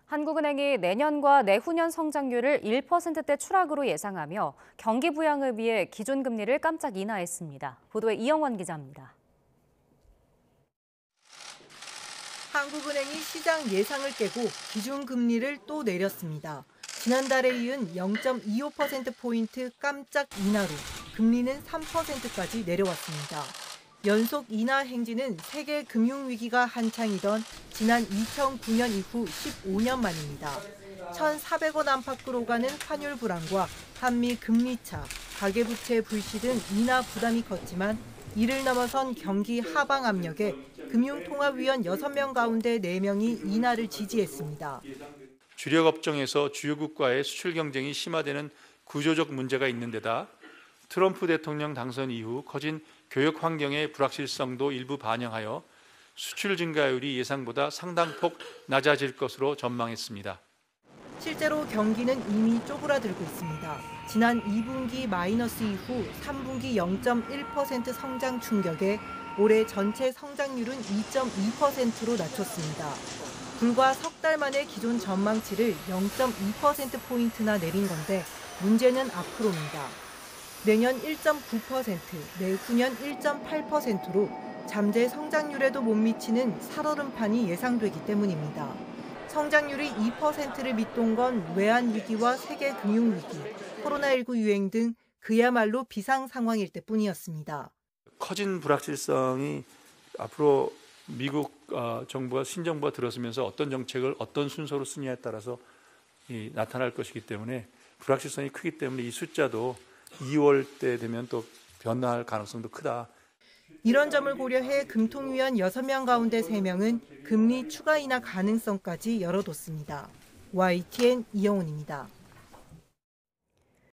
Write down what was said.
한국은행이 내년과 내후년 성장률을 1%대 추락으로 예상하며 경기 부양을 위해 기존금리를 깜짝 인하했습니다. 보도에 이영원 기자입니다. 한국은행이 시장 예상을 깨고 기준금리를 또 내렸습니다. 지난달에 이은 0.25%포인트 깜짝 인하로 금리는 3%까지 내려왔습니다. 연속 인하 행진은 세계 금융위기가 한창이던 지난 2009년 이후 15년 만입니다. 1,400원 안팎으로 가는 환율 불안과 한미 금리차, 가계부채 불씨 등 인하 부담이 컸지만 이를 넘어선 경기 하방 압력에 금융통합위원 6명 가운데 4명이 인하를 지지했습니다. 주력 업종에서 주요국과의 수출 경쟁이 심화되는 구조적 문제가 있는 데다 트럼프 대통령 당선 이후 커진 교역 환경의 불확실성도 일부 반영하여 수출 증가율이 예상보다 상당폭 낮아질 것으로 전망했습니다. 실제로 경기는 이미 쪼그라들고 있습니다. 지난 2분기 마이너스 이후 3분기 0.1% 성장 충격에 올해 전체 성장률은 2.2%로 낮췄습니다. 불과 석 달 만에 기존 전망치를 0.2%포인트나 내린 건데 문제는 앞으로입니다. 내년 1.9%, 내후년 1.8%로 잠재 성장률에도 못 미치는 살얼음판이 예상되기 때문입니다. 성장률이 2%를 밑돈 건 외환위기와 세계 금융위기, 코로나19 유행 등 그야말로 비상 상황일 때뿐이었습니다. 커진 불확실성이 앞으로 미국 정부가 신정부가 들어서면서 어떤 정책을 어떤 순서로 쓰냐에 따라서 나타날 것이기 때문에 불확실성이 크기 때문에 이 숫자도 2월 때 되면 또 변화할 가능성도 크다. 이런 점을 고려해 금통위원 6명 가운데 3명은 금리 추가 인하 가능성까지 열어뒀습니다. YTN 이영훈입니다.